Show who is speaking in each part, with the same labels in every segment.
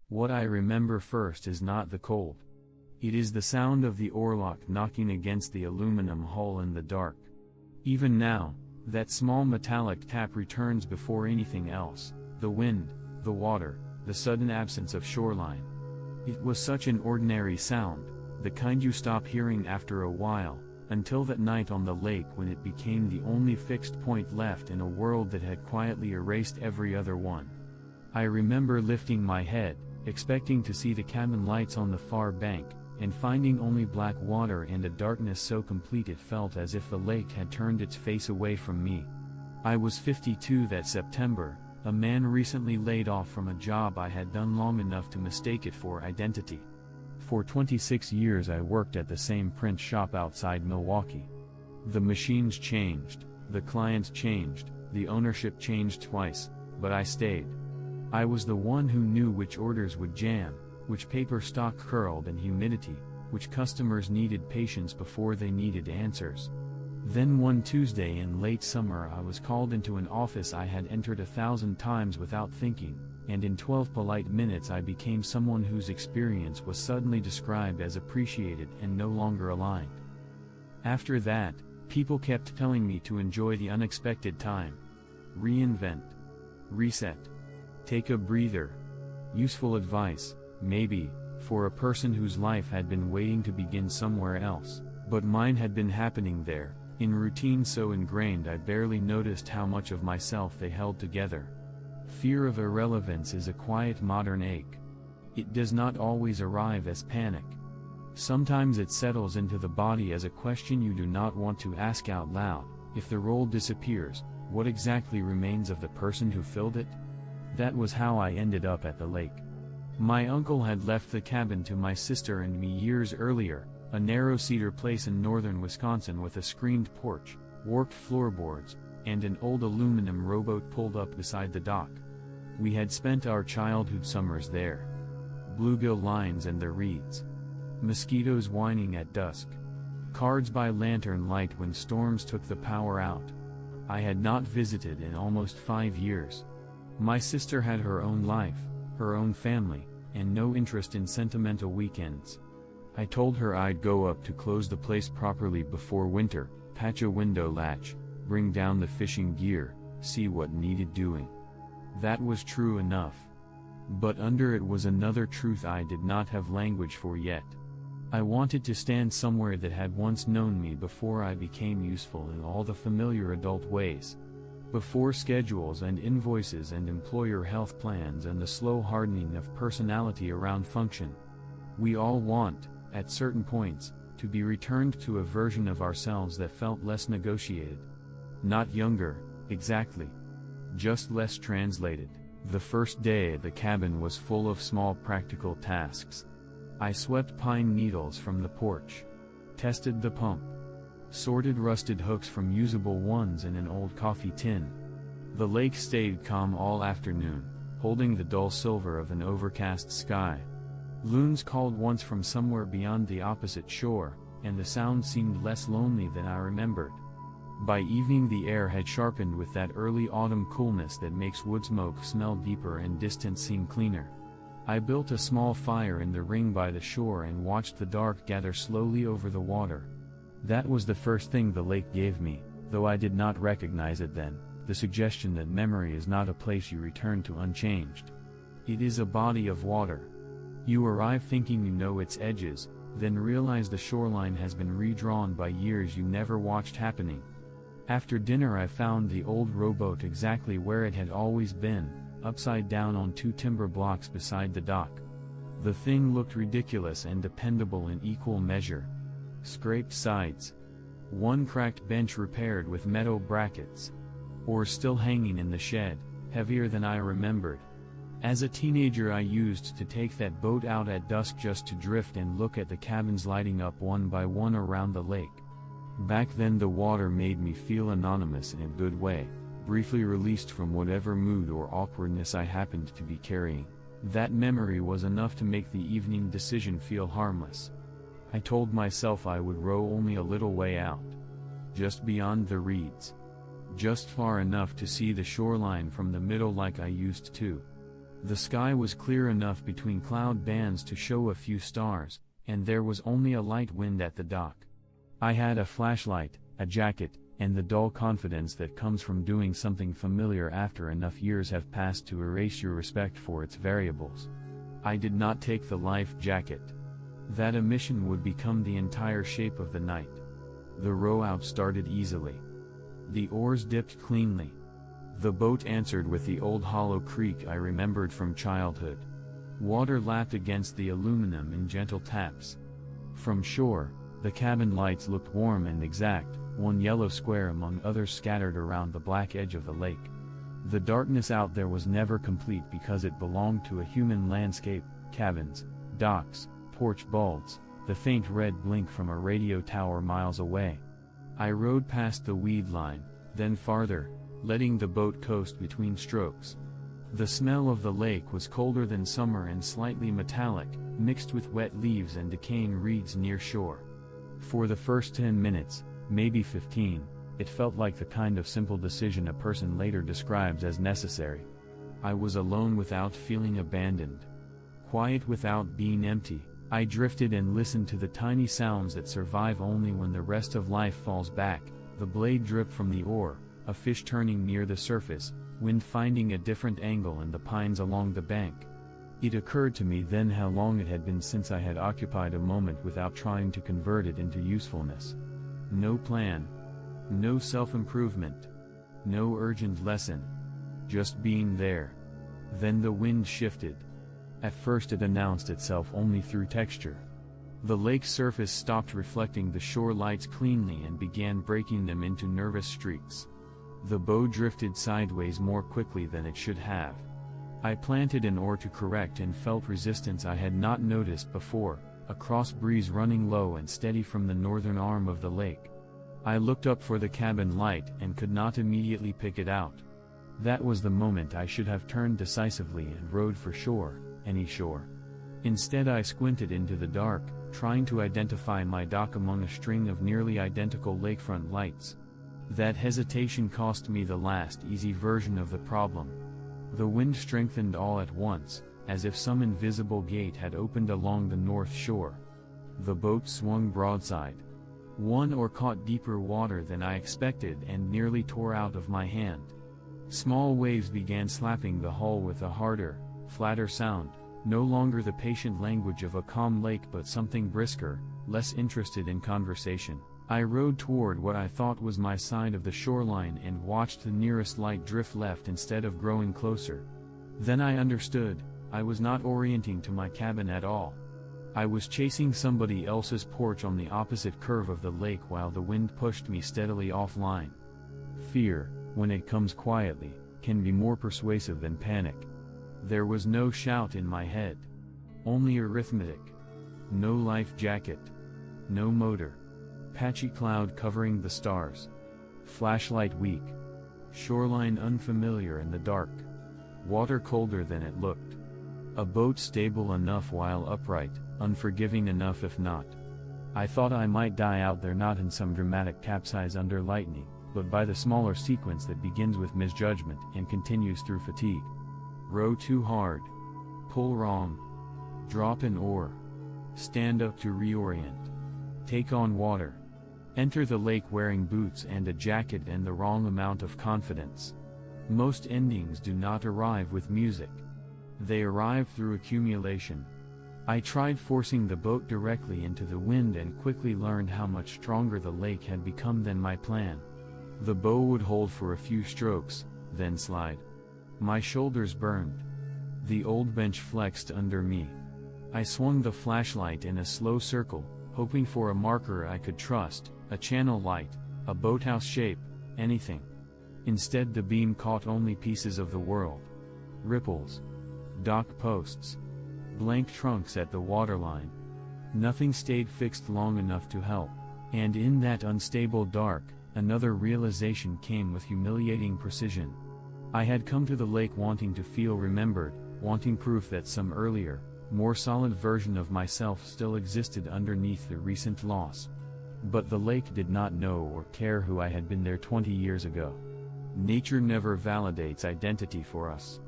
Speaker 1: What I remember first is not the cold. It is the sound of the oarlock knocking against the aluminum hull in the dark. Even now, that small metallic tap returns before anything else: the wind, the water, the sudden absence of shoreline. It was such an ordinary sound, the kind you stop hearing after a while, until that night on the lake when it became the only fixed point left in a world that had quietly erased every other one. I remember lifting my head, expecting to see the cabin lights on the far bank, and finding only black water and a darkness so complete it felt as if the lake had turned its face away from me. I was 52 that September, a man recently laid off from a job I had done long enough to mistake it for identity. For 26 years I worked at the same print shop outside Milwaukee. The machines changed, the clients changed, the ownership changed twice, but I stayed. I was the one who knew which orders would jam, which paper stock curled in humidity, which customers needed patience before they needed answers. Then one Tuesday in late summer I was called into an office I had entered 1,000 times without thinking, and in 12 polite minutes I became someone whose experience was suddenly described as appreciated and no longer aligned. After that, people kept telling me to enjoy the unexpected time. Reinvent. Reset. Take a breather. Useful advice, maybe, for a person whose life had been waiting to begin somewhere else, but mine had been happening there, in routine so ingrained I barely noticed how much of myself they held together. Fear of irrelevance is a quiet modern ache. It does not always arrive as panic. Sometimes it settles into the body as a question you do not want to ask out loud: if the role disappears, what exactly remains of the person who filled it? That was how I ended up at the lake. My uncle had left the cabin to my sister and me years earlier, a narrow cedar place in northern Wisconsin with a screened porch, warped floorboards, and an old aluminum rowboat pulled up beside the dock. We had spent our childhood summers there. Bluegill lines and the reeds. Mosquitoes whining at dusk. Cards by lantern light when storms took the power out. I had not visited in almost 5 years. My sister had her own life, her own family, and no interest in sentimental weekends. I told her I'd go up to close the place properly before winter, patch a window latch, bring down the fishing gear, see what needed doing. That was true enough. But under it was another truth I did not have language for yet. I wanted to stand somewhere that had once known me before I became useful in all the familiar adult ways. Before schedules and invoices and employer health plans and the slow hardening of personality around function. We all want, at certain points, to be returned to a version of ourselves that felt less negotiated. Not younger, exactly. Just less translated. The first day at the cabin was full of small practical tasks. I swept pine needles from the porch. Tested the pump. Sorted rusted hooks from usable ones in an old coffee tin. The lake stayed calm all afternoon, holding the dull silver of an overcast sky. Loons called once from somewhere beyond the opposite shore, and the sound seemed less lonely than I remembered. By evening the air had sharpened with that early autumn coolness that makes wood smoke smell deeper and distance seem cleaner. I built a small fire in the ring by the shore and watched the dark gather slowly over the water. That was the first thing the lake gave me, though I did not recognize it then, the suggestion that memory is not a place you return to unchanged. It is a body of water. You arrive thinking you know its edges, then realize the shoreline has been redrawn by years you never watched happening. After dinner I found the old rowboat exactly where it had always been, upside down on 2 timber blocks beside the dock. The thing looked ridiculous and dependable in equal measure. Scraped sides. One cracked bench repaired with metal brackets. Oars still hanging in the shed, heavier than I remembered. As a teenager I used to take that boat out at dusk just to drift and look at the cabins lighting up one by one around the lake. Back then the water made me feel anonymous in a good way, briefly released from whatever mood or awkwardness I happened to be carrying. That memory was enough to make the evening decision feel harmless. I told myself I would row only a little way out. Just beyond the reeds. Just far enough to see the shoreline from the middle like I used to. The sky was clear enough between cloud bands to show a few stars, and there was only a light wind at the dock. I had a flashlight, a jacket, and the dull confidence that comes from doing something familiar after enough years have passed to erase your respect for its variables. I did not take the life jacket. That omission would become the entire shape of the night. The row out started easily. The oars dipped cleanly. The boat answered with the old hollow creak I remembered from childhood. Water lapped against the aluminum in gentle taps. From shore, the cabin lights looked warm and exact, one yellow square among others scattered around the black edge of the lake. The darkness out there was never complete because it belonged to a human landscape: cabins, docks, porch bulbs, the faint red blink from a radio tower miles away. I rowed past the weed line, then farther, letting the boat coast between strokes. The smell of the lake was colder than summer and slightly metallic, mixed with wet leaves and decaying reeds near shore. For the first 10 minutes, maybe 15, it felt like the kind of simple decision a person later describes as necessary. I was alone without feeling abandoned. Quiet without being empty. I drifted and listened to the tiny sounds that survive only when the rest of life falls back: the blade drip from the oar, a fish turning near the surface, wind finding a different angle in the pines along the bank. It occurred to me then how long it had been since I had occupied a moment without trying to convert it into usefulness. No plan. No self-improvement. No urgent lesson. Just being there. Then the wind shifted. At first it announced itself only through texture. The lake's surface stopped reflecting the shore lights cleanly and began breaking them into nervous streaks. The bow drifted sideways more quickly than it should have. I planted an oar to correct and felt resistance I had not noticed before, a cross breeze running low and steady from the northern arm of the lake. I looked up for the cabin light and could not immediately pick it out. That was the moment I should have turned decisively and rowed for shore, any shore. Instead I squinted into the dark, trying to identify my dock among a string of nearly identical lakefront lights. That hesitation cost me the last easy version of the problem. The wind strengthened all at once, as if some invisible gate had opened along the north shore. The boat swung broadside. One oar caught deeper water than I expected and nearly tore out of my hand. Small waves began slapping the hull with a harder, flatter sound, no longer the patient language of a calm lake but something brisker, less interested in conversation. I rowed toward what I thought was my side of the shoreline and watched the nearest light drift left instead of growing closer. Then I understood, I was not orienting to my cabin at all. I was chasing somebody else's porch on the opposite curve of the lake while the wind pushed me steadily offline. Fear, when it comes quietly, can be more persuasive than panic. There was no shout in my head. Only arithmetic. No life jacket. No motor. Patchy cloud covering the stars. Flashlight weak. Shoreline unfamiliar in the dark. Water colder than it looked. A boat stable enough while upright, unforgiving enough if not. I thought I might die out there, not in some dramatic capsize under lightning, but by the smaller sequence that begins with misjudgment and continues through fatigue. Row too hard. Pull wrong. Drop an oar. Stand up to reorient. Take on water. Enter the lake wearing boots and a jacket and the wrong amount of confidence. Most endings do not arrive with music. They arrive through accumulation. I tried forcing the boat directly into the wind and quickly learned how much stronger the lake had become than my plan. The bow would hold for a few strokes, then slide. My shoulders burned. The old bench flexed under me. I swung the flashlight in a slow circle, hoping for a marker I could trust, a channel light, a boathouse shape, anything. Instead the beam caught only pieces of the world. Ripples. Dock posts. Blank trunks at the waterline. Nothing stayed fixed long enough to help, and in that unstable dark, another realization came with humiliating precision. I had come to the lake wanting to feel remembered, wanting proof that some earlier, more solid version of myself still existed underneath the recent loss. But the lake did not know or care who I had been there 20 years ago. Nature never validates identity for us.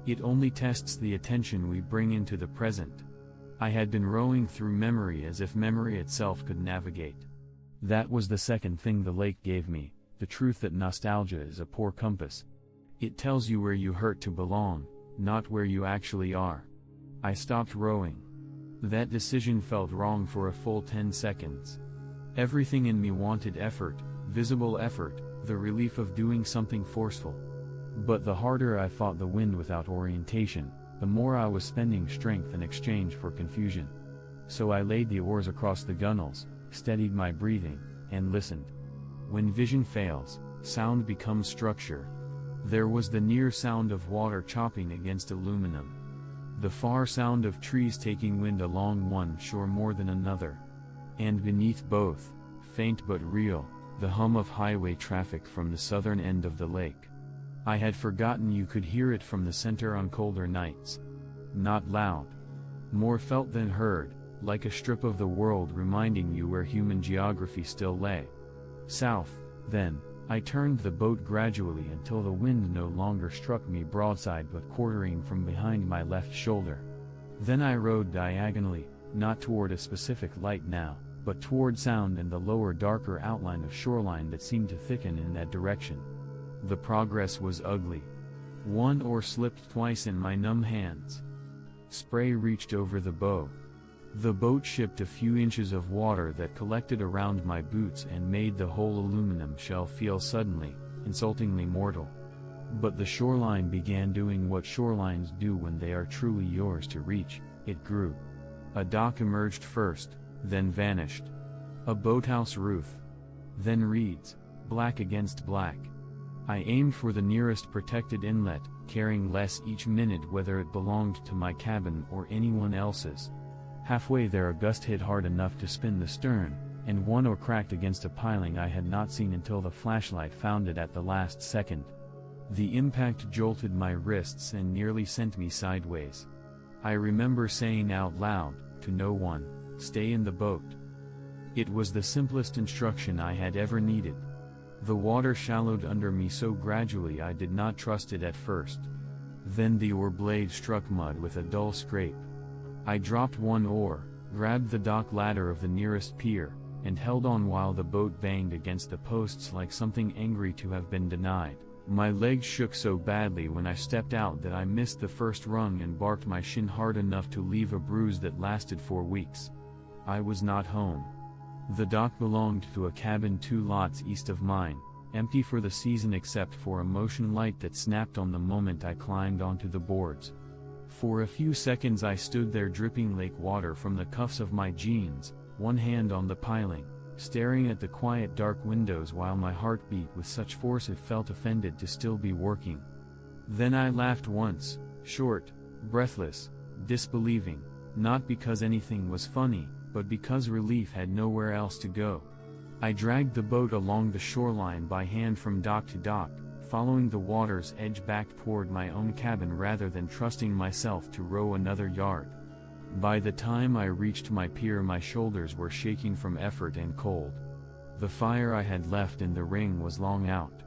Speaker 1: It only tests the attention we bring into the present. I had been rowing through memory as if memory itself could navigate. That was the second thing the lake gave me, the truth that nostalgia is a poor compass. It tells you where you hurt to belong, not where you actually are. I stopped rowing. That decision felt wrong for a full 10 seconds. Everything in me wanted effort, visible effort, the relief of doing something forceful. But the harder I fought the wind without orientation, the more I was spending strength in exchange for confusion. So I laid the oars across the gunwales, steadied my breathing, and listened. When vision fails, sound becomes structure. There was the near sound of water chopping against aluminum. The far sound of trees taking wind along one shore more than another. And beneath both, faint but real, the hum of highway traffic from the southern end of the lake. I had forgotten you could hear it from the center on colder nights. Not loud. More felt than heard, like a strip of the world reminding you where human geography still lay. South, then, I turned the boat gradually until the wind no longer struck me broadside but quartering from behind my left shoulder. Then I rowed diagonally, not toward a specific light now, but toward sound and the lower darker outline of shoreline that seemed to thicken in that direction. The progress was ugly. One oar slipped twice in my numb hands. Spray reached over the bow. The boat shipped a few inches of water that collected around my boots and made the whole aluminum shell feel suddenly, insultingly mortal. But the shoreline began doing what shorelines do when they are truly yours to reach. It grew. A dock emerged first, then vanished. A boathouse roof. Then reeds, black against black. I aimed for the nearest protected inlet, caring less each minute whether it belonged to my cabin or anyone else's. Halfway there a gust hit hard enough to spin the stern, and one oar cracked against a piling I had not seen until the flashlight found it at the last second. The impact jolted my wrists and nearly sent me sideways. I remember saying out loud, to no one, "Stay in the boat." It was the simplest instruction I had ever needed. The water shallowed under me so gradually I did not trust it at first. Then the oar blade struck mud with a dull scrape. I dropped one oar, grabbed the dock ladder of the nearest pier, and held on while the boat banged against the posts like something angry to have been denied. My legs shook so badly when I stepped out that I missed the first rung and barked my shin hard enough to leave a bruise that lasted 4 weeks. I was not home. The dock belonged to a cabin 2 lots east of mine, empty for the season except for a motion light that snapped on the moment I climbed onto the boards. For a few seconds I stood there dripping lake water from the cuffs of my jeans, one hand on the piling, staring at the quiet dark windows while my heart beat with such force it felt offended to still be working. Then I laughed once, short, breathless, disbelieving, not because anything was funny, but because relief had nowhere else to go. I dragged the boat along the shoreline by hand from dock to dock, following the water's edge back toward my own cabin rather than trusting myself to row another yard. By the time I reached my pier my shoulders were shaking from effort and cold. The fire I had left in the ring was long out.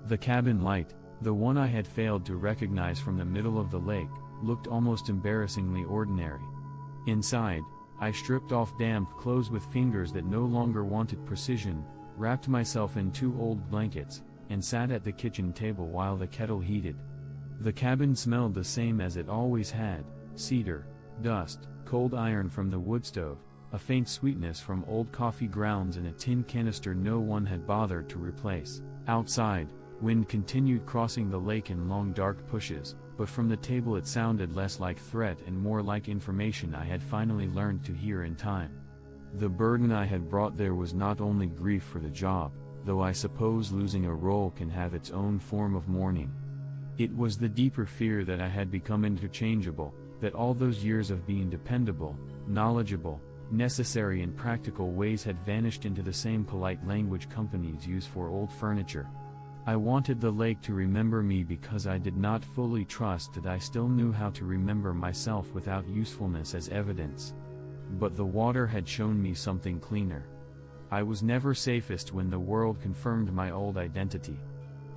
Speaker 1: The cabin light, the one I had failed to recognize from the middle of the lake, looked almost embarrassingly ordinary. Inside, I stripped off damp clothes with fingers that no longer wanted precision, wrapped myself in 2 old blankets, and sat at the kitchen table while the kettle heated. The cabin smelled the same as it always had: cedar, dust, cold iron from the wood stove, a faint sweetness from old coffee grounds and a tin canister no one had bothered to replace. Outside, wind continued crossing the lake in long dark pushes, but from the table it sounded less like threat and more like information I had finally learned to hear in time. The burden I had brought there was not only grief for the job, though I suppose losing a role can have its own form of mourning. It was the deeper fear that I had become interchangeable, that all those years of being dependable, knowledgeable, necessary in practical ways had vanished into the same polite language companies use for old furniture. I wanted the lake to remember me because I did not fully trust that I still knew how to remember myself without usefulness as evidence. But the water had shown me something cleaner. I was never safest when the world confirmed my old identity.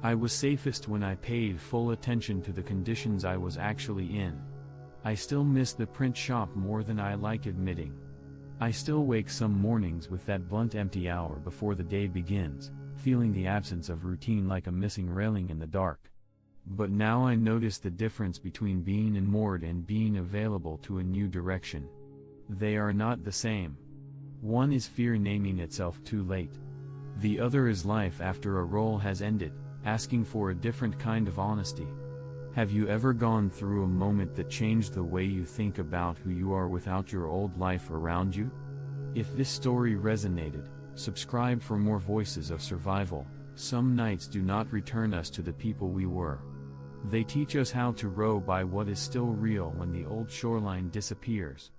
Speaker 1: I was safest when I paid full attention to the conditions I was actually in. I still miss the print shop more than I like admitting. I still wake some mornings with that blunt empty hour before the day begins, feeling the absence of routine like a missing railing in the dark. But now I notice the difference between being unmoored and being available to a new direction. They are not the same. One is fear naming itself too late. The other is life after a role has ended, asking for a different kind of honesty. Have you ever gone through a moment that changed the way you think about who you are without your old life around you? If this story resonated, subscribe for more voices of survival. Some nights do not return us to the people we were. They teach us how to row by what is still real when the old shoreline disappears.